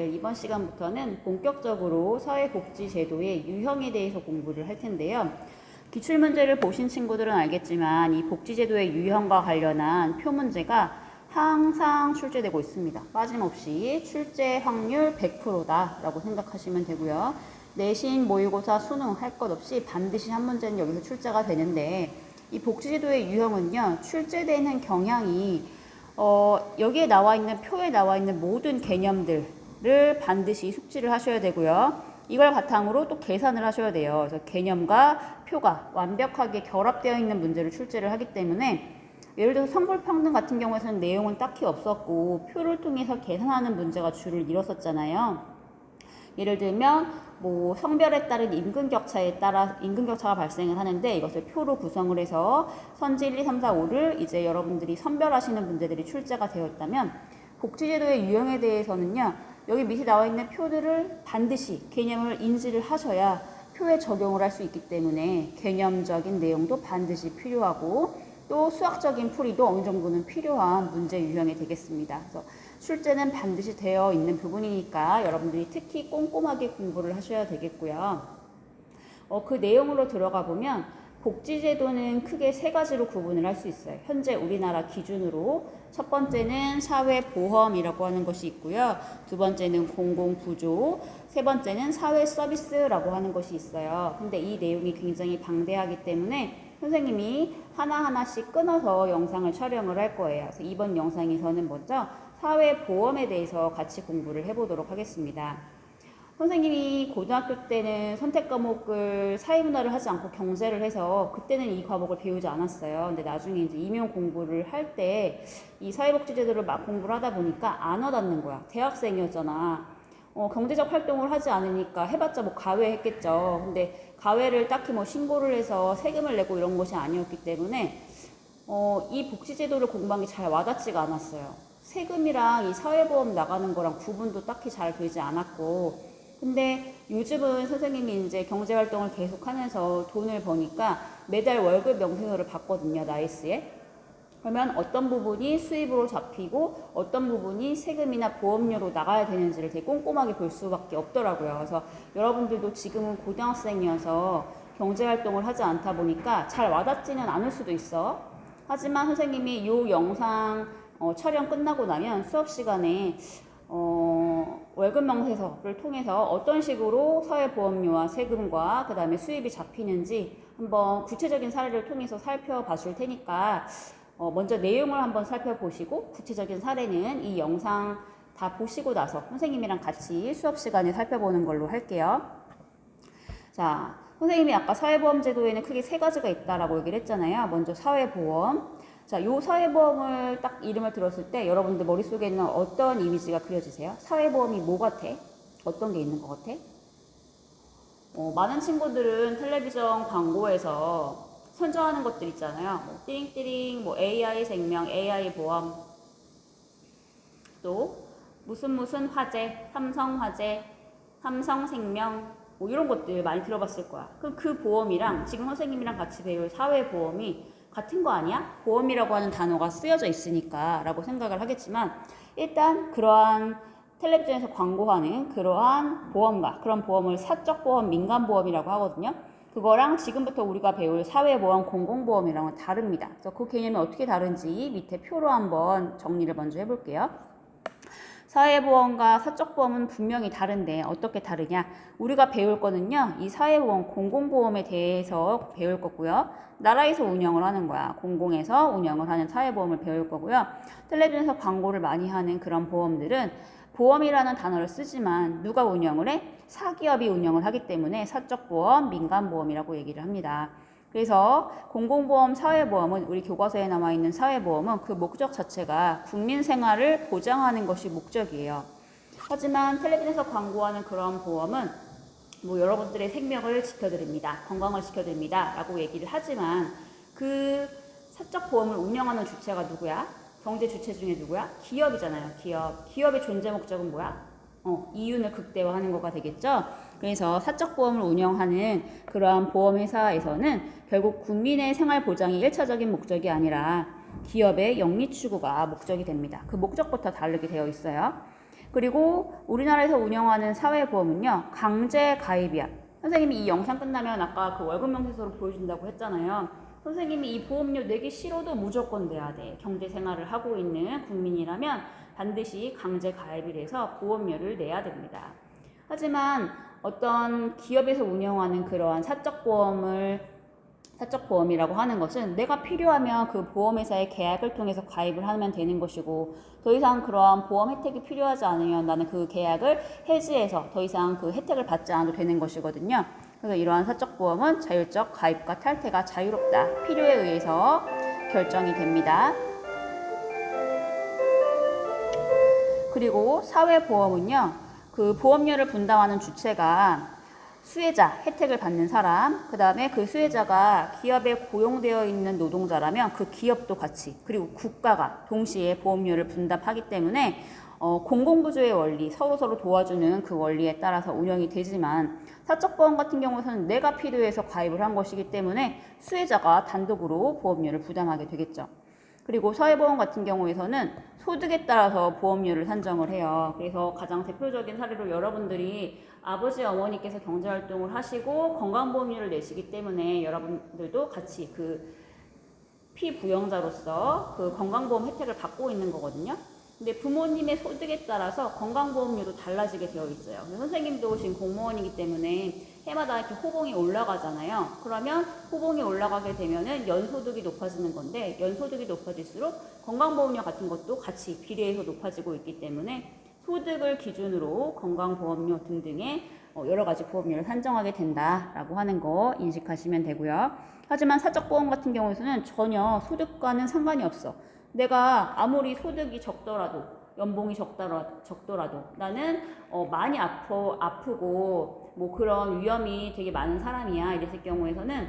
이번 시간부터는 본격적으로 사회복지제도의 유형에 대해서 공부를 할 텐데요. 기출문제를 보신 친구들은 알겠지만 이 복지제도의 유형과 관련한 표문제가 항상 출제되고 있습니다. 빠짐없이 출제 확률 100%다 라고 생각하시면 되고요. 내신, 모의고사, 수능 할 것 없이 반드시 한 문제는 여기서 출제가 되는데, 이 복지제도의 유형은요, 출제되는 경향이 여기에 나와 있는 표에 나와 있는 모든 개념들을 반드시 숙지를 하셔야 되고요. 이걸 바탕으로 또 계산을 하셔야 돼요. 그래서 개념과 표가 완벽하게 결합되어 있는 문제를 출제를 하기 때문에, 예를 들어서 성불평등 같은 경우에는 내용은 딱히 없었고 표를 통해서 계산하는 문제가 줄을 이뤘었잖아요. 예를 들면 뭐 성별에 따른 임금격차에 따라 임금격차가 발생을 하는데, 이것을 표로 구성을 해서 선지 1, 2, 3, 4, 5를 이제 여러분들이 선별하시는 문제들이 출제가 되어 있다면, 복지제도의 유형에 대해서는요, 여기 밑에 나와 있는 표들을 반드시 개념을 인지를 하셔야 표에 적용을 할 수 있기 때문에 개념적인 내용도 반드시 필요하고, 또 수학적인 풀이도 어느 정도는 필요한 문제 유형이 되겠습니다. 그래서 출제는 반드시 되어 있는 부분이니까 여러분들이 특히 꼼꼼하게 공부를 하셔야 되겠고요. 그 내용으로 들어가 보면 복지제도는 크게 세 가지로 구분을 할 수 있어요. 현재 우리나라 기준으로 첫 번째는 사회보험이라고 하는 것이 있고요. 두 번째는 공공부조, 세 번째는 사회서비스라고 하는 것이 있어요. 근데 이 내용이 굉장히 방대하기 때문에 선생님이 하나하나씩 끊어서 영상을 촬영을 할 거예요. 그래서 이번 영상에서는 먼저 사회보험에 대해서 같이 공부를 해보도록 하겠습니다. 선생님이 고등학교 때는 선택 과목을 사회문화를 하지 않고 경제를 해서 그때는 이 과목을 배우지 않았어요. 근데 나중에 이제 임용 공부를 할 때 이 사회복지제도를 막 공부를 하다 보니까 안 와닿는 거야. 대학생이었잖아. 경제적 활동을 하지 않으니까 해봤자 뭐 가외 했겠죠. 근데 가외를 딱히 뭐 신고를 해서 세금을 내고 이런 것이 아니었기 때문에 이 복지제도를 공부한 게 잘 와닿지가 않았어요. 세금이랑 이 사회보험 나가는 거랑 구분도 딱히 잘 되지 않았고, 근데 요즘은 선생님이 이제 경제활동을 계속하면서 돈을 버니까 매달 월급 명세서를 받거든요, 나이스에. 그러면 어떤 부분이 수입으로 잡히고 어떤 부분이 세금이나 보험료로 나가야 되는지를 되게 꼼꼼하게 볼 수밖에 없더라고요. 그래서 여러분들도 지금은 고등학생이어서 경제활동을 하지 않다 보니까 잘 와닿지는 않을 수도 있어. 하지만 선생님이 이 영상 촬영 끝나고 나면 수업 시간에 월급 명세서를 통해서 어떤 식으로 사회보험료와 세금과 그 다음에 수입이 잡히는지 한번 구체적인 사례를 통해서 살펴봐 줄 테니까 먼저 내용을 한번 살펴보시고 구체적인 사례는 이 영상 다 보시고 나서 선생님이랑 같이 수업 시간에 살펴보는 걸로 할게요. 자, 선생님이 아까 사회보험 제도에는 크게 세 가지가 있다라고 얘기를 했잖아요. 먼저 사회보험. 자, 요 사회보험을 딱 이름을 들었을 때 여러분들 머릿속에는 어떤 이미지가 그려지세요? 사회보험이 뭐 같아? 어떤 게 있는 것 같아? 많은 친구들은 텔레비전 광고에서 선전하는 것들 있잖아요. 뭐 띠링띠링, 뭐 AI 생명, AI 보험, 또 무슨 화재, 삼성 화재, 삼성 생명, 뭐 이런 것들 많이 들어봤을 거야. 그럼 그 보험이랑 지금 선생님이랑 같이 배울 사회보험이 같은 거 아니야? 보험이라고 하는 단어가 쓰여져 있으니까 라고 생각을 하겠지만, 일단 그러한 텔레비전에서 광고하는 그러한 보험과 그런 보험을 사적보험, 민간보험이라고 하거든요. 그거랑 지금부터 우리가 배울 사회보험, 공공보험이랑은 다릅니다. 그래서 그 개념이 어떻게 다른지 밑에 표로 한번 정리를 먼저 해볼게요. 사회보험과 사적보험은 분명히 다른데 어떻게 다르냐? 우리가 배울 거는요, 이 사회보험, 공공보험에 대해서 배울 거고요. 나라에서 운영을 하는 거야. 공공에서 운영을 하는 사회보험을 배울 거고요. 텔레비전에서 광고를 많이 하는 그런 보험들은 보험이라는 단어를 쓰지만 누가 운영을 해? 사기업이 운영을 하기 때문에 사적보험, 민간보험이라고 얘기를 합니다. 그래서 공공보험, 사회보험은 우리 교과서에 나와 있는 사회보험은 그 목적 자체가 국민 생활을 보장하는 것이 목적이에요. 하지만 텔레비전에서 광고하는 그런 보험은 뭐 여러분들의 생명을 지켜드립니다. 건강을 지켜드립니다. 라고 얘기를 하지만 그 사적보험을 운영하는 주체가 누구야? 경제 주체 중에 누구야? 기업이잖아요. 기업의 존재 목적은 뭐야? 이윤을 극대화하는 거가 되겠죠. 그래서 사적보험을 운영하는 그러한 보험회사에서는 결국 국민의 생활 보장이 1차적인 목적이 아니라 기업의 영리 추구가 목적이 됩니다. 그 목적부터 다르게 되어 있어요. 그리고 우리나라에서 운영하는 사회보험은요, 강제 가입이야. 선생님이 이 영상 끝나면 아까 그 월급 명세서를 보여준다고 했잖아요. 선생님이 이 보험료 내기 싫어도 무조건 내야 돼. 경제 생활을 하고 있는 국민이라면 반드시 강제 가입이 돼서 보험료를 내야 됩니다. 하지만 어떤 기업에서 운영하는 그러한 사적보험이라고 하는 것은 내가 필요하면 그 보험회사의 계약을 통해서 가입을 하면 되는 것이고, 더 이상 그러한 보험 혜택이 필요하지 않으면 나는 그 계약을 해지해서 더 이상 그 혜택을 받지 않아도 되는 것이거든요. 그래서 이러한 사적보험은 자율적 가입과 탈퇴가 자유롭다. 필요에 의해서 결정이 됩니다. 그리고 사회보험은요, 그 보험료를 분담하는 주체가 수혜자, 혜택을 받는 사람, 그 다음에 그 수혜자가 기업에 고용되어 있는 노동자라면 그 기업도 같이, 그리고 국가가 동시에 보험료를 분담하기 때문에 공공구조의 원리, 서로서로 도와주는 그 원리에 따라서 운영이 되지만, 사적보험 같은 경우에는 내가 필요해서 가입을 한 것이기 때문에 수혜자가 단독으로 보험료를 부담하게 되겠죠. 그리고 사회보험 같은 경우에서는 소득에 따라서 보험료를 산정을 해요. 그래서 가장 대표적인 사례로 여러분들이 아버지, 어머니께서 경제활동을 하시고 건강보험료를 내시기 때문에 여러분들도 같이 그 피부영자로서 그 건강보험 혜택을 받고 있는 거거든요. 근데 부모님의 소득에 따라서 건강보험료도 달라지게 되어 있어요. 선생님도 지금 공무원이기 때문에 해마다 이렇게 호봉이 올라가잖아요. 그러면 호봉이 올라가게 되면은 연소득이 높아지는 건데, 연소득이 높아질수록 건강보험료 같은 것도 같이 비례해서 높아지고 있기 때문에 소득을 기준으로 건강보험료 등등의 여러 가지 보험료를 산정하게 된다라고 하는 거 인식하시면 되고요. 하지만 사적보험 같은 경우에는 전혀 소득과는 상관이 없어. 내가 아무리 소득이 적더라도, 연봉이 적더라도 나는 많이 아프고 뭐 그런 위험이 되게 많은 사람이야. 이랬을 경우에서는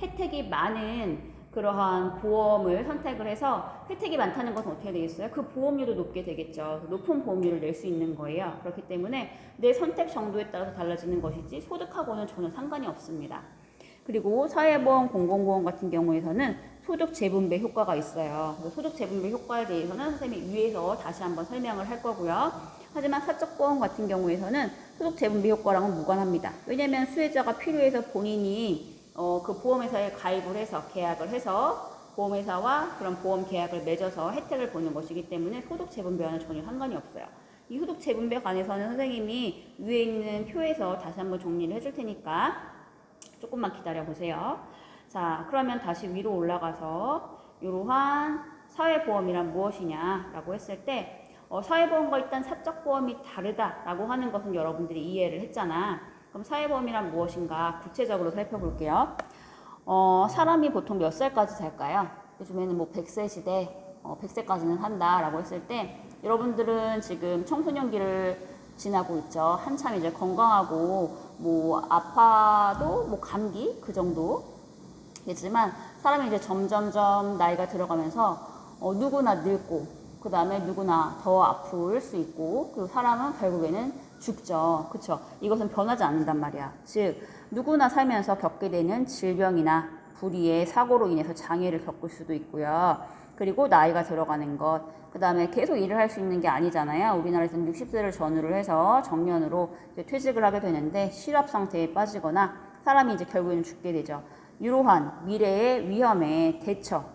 혜택이 많은 그러한 보험을 선택을 해서, 혜택이 많다는 것은 어떻게 되겠어요? 그 보험료도 높게 되겠죠. 높은 보험료를 낼 수 있는 거예요. 그렇기 때문에 내 선택 정도에 따라서 달라지는 것이지 소득하고는 전혀 상관이 없습니다. 그리고 사회보험, 공공보험 같은 경우에서는 소득 재분배 효과가 있어요. 소득 재분배 효과에 대해서는 선생님이 위에서 다시 한번 설명을 할 거고요. 하지만 사적보험 같은 경우에서는 소득 재분배 효과랑은 무관합니다. 왜냐하면 수혜자가 필요해서 본인이 그 보험회사에 가입을 해서 계약을 해서 보험회사와 그런 보험 계약을 맺어서 혜택을 보는 것이기 때문에 소득 재분배와는 전혀 상관이 없어요. 이 소득 재분배에 관해서는 선생님이 위에 있는 표에서 다시 한번 정리를 해줄 테니까 조금만 기다려 보세요. 자, 그러면 다시 위로 올라가서 이러한 사회보험이란 무엇이냐라고 했을 때 사회보험과 일단 사적보험이 다르다라고 하는 것은 여러분들이 이해를 했잖아. 그럼 사회보험이란 무엇인가 구체적으로 살펴볼게요. 사람이 보통 몇 살까지 살까요? 요즘에는 뭐 100세 시대, 100세까지는 한다라고 했을 때 여러분들은 지금 청소년기를 지나고 있죠. 한참 이제 건강하고 뭐 아파도 뭐 감기 그 정도겠지만 사람이 이제 점점점 나이가 들어가면서 누구나 늙고 그 다음에 누구나 더 아플 수 있고, 그리고 사람은 결국에는 죽죠. 그쵸? 이것은 변하지 않는단 말이야. 즉 누구나 살면서 겪게 되는 질병이나 불의의 사고로 인해서 장애를 겪을 수도 있고요. 그리고 나이가 들어가는 것, 그 다음에 계속 일을 할 수 있는 게 아니잖아요. 우리나라에서는 60세를 전후로 해서 정년으로 이제 퇴직을 하게 되는데 실업 상태에 빠지거나 사람이 이제 결국에는 죽게 되죠. 이러한 미래의 위험에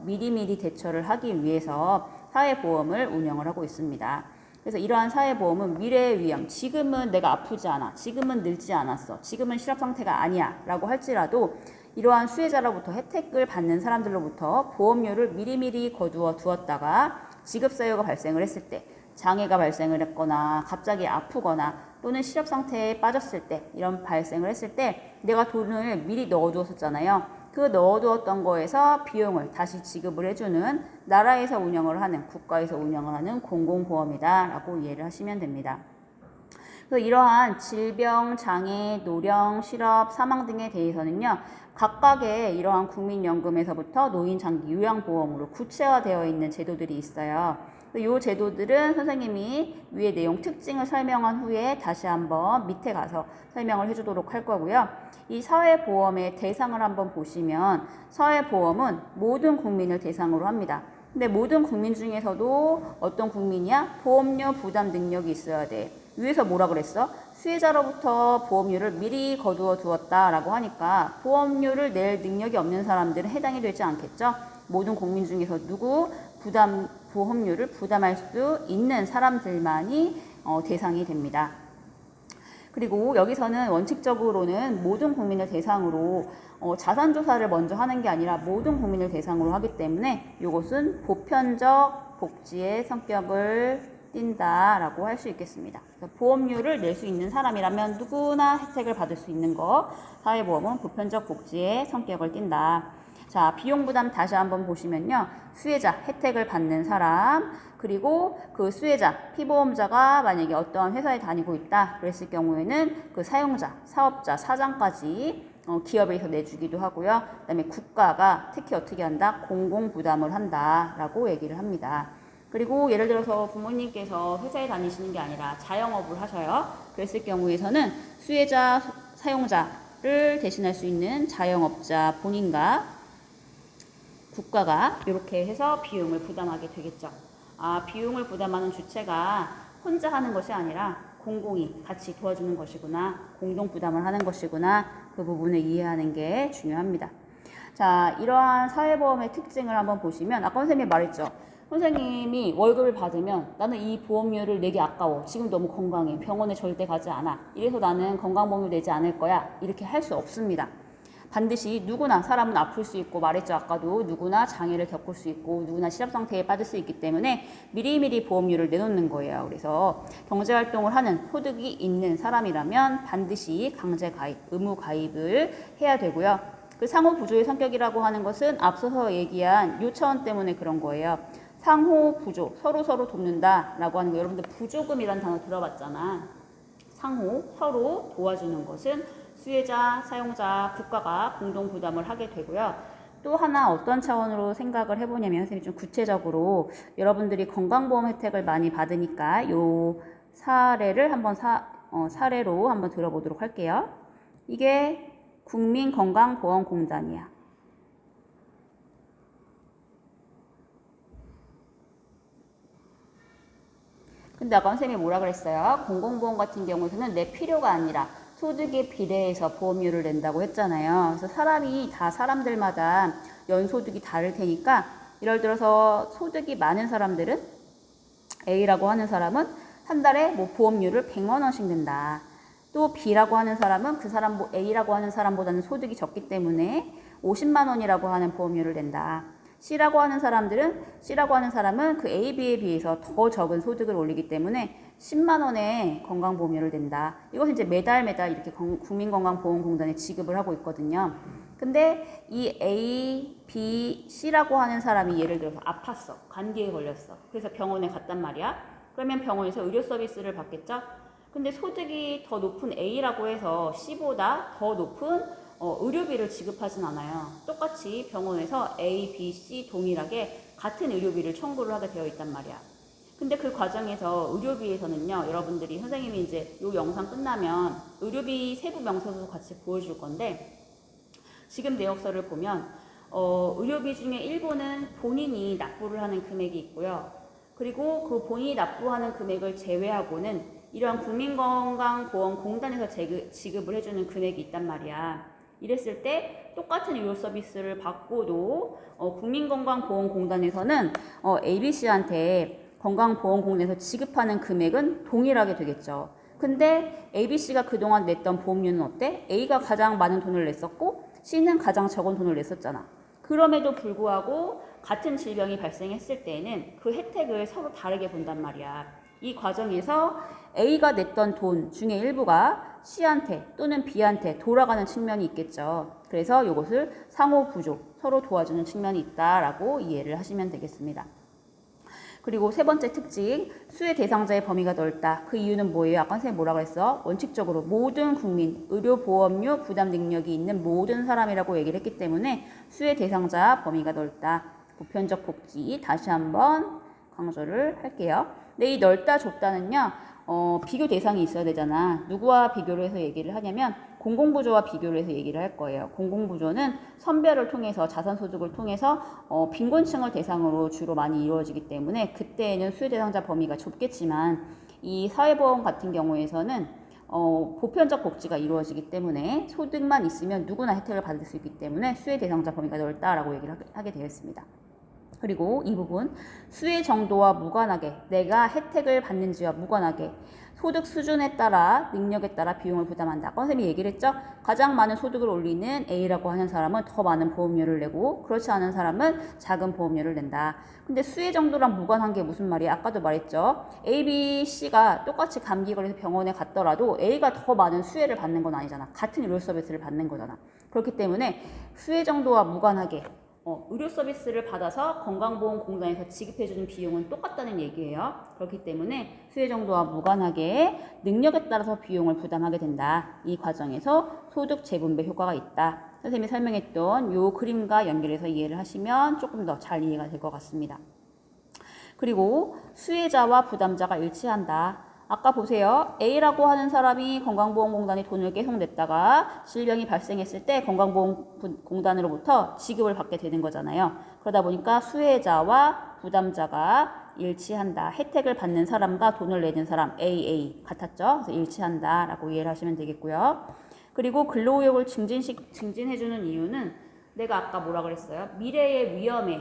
미리미리 대처를 하기 위해서 사회보험을 운영을 하고 있습니다. 그래서 이러한 사회보험은 미래의 위험, 지금은 내가 아프지 않아, 지금은 늙지 않았어, 지금은 실업 상태가 아니야 라고 할지라도 이러한 수혜자로부터 혜택을 받는 사람들로부터 보험료를 미리미리 거두어 두었다가 지급사유가 발생을 했을 때, 장애가 발생을 했거나 갑자기 아프거나 또는 실업 상태에 빠졌을 때, 이런 발생을 했을 때 내가 돈을 미리 넣어두었었잖아요. 그 넣어두었던 거에서 비용을 다시 지급을 해주는, 나라에서 운영을 하는, 국가에서 운영을 하는 공공보험이다 라고 이해를 하시면 됩니다. 그래서 이러한 질병, 장애, 노령, 실업, 사망 등에 대해서는요, 각각의 이러한 국민연금에서부터 노인, 장기, 요양보험으로 구체화되어 있는 제도들이 있어요. 이 제도들은 선생님이 위의 내용 특징을 설명한 후에 다시 한번 밑에 가서 설명을 해주도록 할 거고요. 이 사회보험의 대상을 한번 보시면 사회보험은 모든 국민을 대상으로 합니다. 근데 모든 국민 중에서도 어떤 국민이야? 보험료 부담 능력이 있어야 돼. 위에서 뭐라 그랬어? 수혜자로부터 보험료를 미리 거두어 두었다라고 하니까 보험료를 낼 능력이 없는 사람들은 해당이 되지 않겠죠? 모든 국민 중에서 누구 보험료를 부담할 수 있는 사람들만이 대상이 됩니다. 그리고 여기서는 원칙적으로는 모든 국민을 대상으로 자산조사를 먼저 하는 게 아니라 모든 국민을 대상으로 하기 때문에 이것은 보편적 복지의 성격을 띈다라고 할 수 있겠습니다. 보험료를 낼 수 있는 사람이라면 누구나 혜택을 받을 수 있는 거, 사회보험은 보편적 복지의 성격을 띈다. 자, 비용 부담 다시 한번 보시면요. 수혜자, 혜택을 받는 사람, 그리고 그 수혜자, 피보험자가 만약에 어떠한 회사에 다니고 있다 그랬을 경우에는 그 사용자, 사업자, 사장까지 기업에서 내주기도 하고요. 그 다음에 국가가 특히 어떻게 한다? 공공부담을 한다라고 얘기를 합니다. 그리고 예를 들어서 부모님께서 회사에 다니시는 게 아니라 자영업을 하셔요. 그랬을 경우에서는 수혜자, 사용자를 대신할 수 있는 자영업자 본인과 국가가 이렇게 해서 비용을 부담하게 되겠죠. 비용을 부담하는 주체가 혼자 하는 것이 아니라 공공이 같이 도와주는 것이구나, 공동 부담을 하는 것이구나, 그 부분을 이해하는 게 중요합니다. 자, 이러한 사회보험의 특징을 한번 보시면 아까 선생님이 말했죠. 선생님이 월급을 받으면 나는 이 보험료를 내기 아까워. 지금 너무 건강해. 병원에 절대 가지 않아. 이래서 나는 건강보험료 내지 않을 거야. 이렇게 할 수 없습니다. 반드시 누구나 사람은 아플 수 있고 말했죠. 아까도 누구나 장애를 겪을 수 있고 누구나 실업상태에 빠질 수 있기 때문에 미리미리 보험료를 내놓는 거예요. 그래서 경제활동을 하는 소득이 있는 사람이라면 반드시 강제가입, 의무가입을 해야 되고요. 그 상호부조의 성격이라고 하는 것은 앞서서 얘기한 요 차원 때문에 그런 거예요. 상호부조, 서로 돕는다라고 하는 거, 여러분들 부조금이라는 단어 들어봤잖아. 서로 도와주는 것은 수혜자, 사용자, 국가가 공동 부담을 하게 되고요. 또 하나 어떤 차원으로 생각을 해보냐면 선생님이 좀 구체적으로 여러분들이 건강보험 혜택을 많이 받으니까 요 사례를 한번 사례로 한번 들어보도록 할게요. 이게 국민건강보험공단이야. 근데 아까 선생님이 뭐라 그랬어요? 공공보험 같은 경우에는 내 필요가 아니라 소득에 비례해서 보험료를 낸다고 했잖아요. 그래서 사람들마다 연소득이 다를 테니까 예를 들어서 소득이 많은 사람들은 A라고 하는 사람은 한 달에 뭐 보험료를 100만 원씩 낸다. 또 B라고 하는 사람은 그 사람 A라고 하는 사람보다는 소득이 적기 때문에 50만 원이라고 하는 보험료를 낸다. C라고 하는 사람은 그 A, B에 비해서 더 적은 소득을 올리기 때문에 10만 원의 건강보험료를 낸다. 이것은 이제 매달 이렇게 국민건강보험공단에 지급을 하고 있거든요. 근데 이 A, B, C라고 하는 사람이 예를 들어서 아팠어. 감기에 걸렸어. 그래서 병원에 갔단 말이야. 그러면 병원에서 의료 서비스를 받겠죠? 근데 소득이 더 높은 A라고 해서 C보다 더 높은 의료비를 지급하진 않아요. 똑같이 병원에서 A, B, C 동일하게 같은 의료비를 청구를 하게 되어 있단 말이야. 근데 그 과정에서 의료비에서는요, 여러분들이 선생님이 이제 이 영상 끝나면 의료비 세부 명세서도 같이 보여줄 건데, 지금 내역서를 보면 의료비 중에 일부는 본인이 납부를 하는 금액이 있고요. 그리고 그 본인이 납부하는 금액을 제외하고는 이러한 국민건강보험공단에서 지급을 해주는 금액이 있단 말이야. 이랬을 때 똑같은 의료 서비스를 받고도 국민건강보험공단에서는 ABC한테 건강보험공단에서 지급하는 금액은 동일하게 되겠죠. 근데 ABC가 그동안 냈던 보험료는 어때? A가 가장 많은 돈을 냈었고 C는 가장 적은 돈을 냈었잖아. 그럼에도 불구하고 같은 질병이 발생했을 때에는 그 혜택을 서로 다르게 본단 말이야. 이 과정에서 A가 냈던 돈 중에 일부가 C한테 또는 B한테 돌아가는 측면이 있겠죠. 그래서 이것을 상호부조, 서로 도와주는 측면이 있다라고 이해를 하시면 되겠습니다. 그리고 세 번째 특징, 수혜 대상자의 범위가 넓다. 그 이유는 뭐예요? 아까 선생님 뭐라고 했어? 원칙적으로 모든 국민, 의료보험료 부담 능력이 있는 모든 사람이라고 얘기를 했기 때문에 수혜 대상자 범위가 넓다. 보편적 복지 다시 한번 강조를 할게요. 근데 이 넓다 좁다는요. 비교 대상이 있어야 되잖아. 누구와 비교를 해서 얘기를 하냐면 공공부조와 비교를 해서 얘기를 할 거예요. 공공부조는 선별을 통해서 자산소득을 통해서 빈곤층을 대상으로 주로 많이 이루어지기 때문에 그때에는 수혜 대상자 범위가 좁겠지만 이 사회보험 같은 경우에서는 보편적 복지가 이루어지기 때문에 소득만 있으면 누구나 혜택을 받을 수 있기 때문에 수혜 대상자 범위가 넓다라고 얘기를 하게 되어 있습니다. 그리고 이 부분 수혜 정도와 무관하게 내가 혜택을 받는지와 무관하게 소득 수준에 따라 능력에 따라 비용을 부담한다. 아까 선생님이 얘기를 했죠. 가장 많은 소득을 올리는 A라고 하는 사람은 더 많은 보험료를 내고 그렇지 않은 사람은 작은 보험료를 낸다. 근데 수혜 정도랑 무관한 게 무슨 말이야? 아까도 말했죠. A, B, C가 똑같이 감기 걸려서 병원에 갔더라도 A가 더 많은 수혜를 받는 건 아니잖아. 같은 의료 서비스를 받는 거잖아. 그렇기 때문에 수혜 정도와 무관하게 의료 서비스를 받아서 건강보험공단에서 지급해주는 비용은 똑같다는 얘기예요. 그렇기 때문에 수혜 정도와 무관하게 능력에 따라서 비용을 부담하게 된다. 이 과정에서 소득 재분배 효과가 있다. 선생님이 설명했던 이 그림과 연결해서 이해를 하시면 조금 더 잘 이해가 될 것 같습니다. 그리고 수혜자와 부담자가 일치한다. 아까 보세요. A라고 하는 사람이 건강보험공단에 돈을 계속 냈다가 질병이 발생했을 때 건강보험공단으로부터 지급을 받게 되는 거잖아요. 그러다 보니까 수혜자와 부담자가 일치한다. 혜택을 받는 사람과 돈을 내는 사람 AA 같았죠. 그래서 일치한다라고 이해를 하시면 되겠고요. 그리고 근로의욕을 증진해주는 이유는 내가 아까 뭐라 그랬어요? 미래의 위험에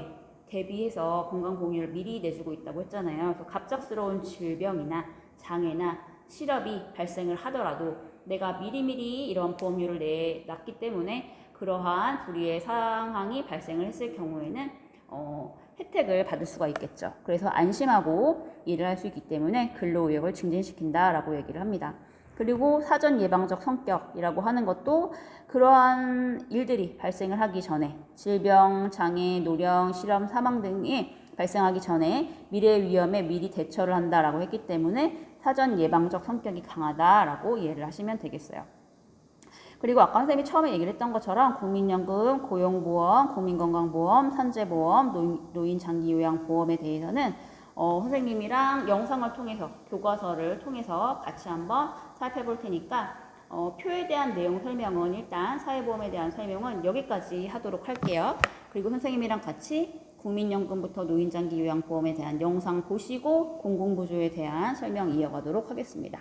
대비해서 건강보험료를 미리 내주고 있다고 했잖아요. 그래서 갑작스러운 질병이나 장애나 실업이 발생을 하더라도 내가 미리미리 이런 보험료를 내놨기 때문에 그러한 불의의 상황이 발생을 했을 경우에는 혜택을 받을 수가 있겠죠. 그래서 안심하고 일을 할 수 있기 때문에 근로의욕을 증진시킨다라고 얘기를 합니다. 그리고 사전 예방적 성격이라고 하는 것도 그러한 일들이 발생을 하기 전에 질병, 장애, 노령, 실험, 사망 등이 발생하기 전에 미래의 위험에 미리 대처를 한다라고 했기 때문에 사전 예방적 성격이 강하다라고 이해를 하시면 되겠어요. 그리고 아까 선생님이 처음에 얘기를 했던 것처럼 국민연금, 고용보험, 국민건강보험, 산재보험, 노인장기요양보험에 대해서는 선생님이랑 영상을 통해서 교과서를 통해서 같이 한번 살펴볼 테니까 표에 대한 내용 설명은 일단 사회보험에 대한 설명은 여기까지 하도록 할게요. 그리고 선생님이랑 같이 국민연금부터 노인장기요양보험에 대한 영상 보시고 공공부조에 대한 설명 이어가도록 하겠습니다.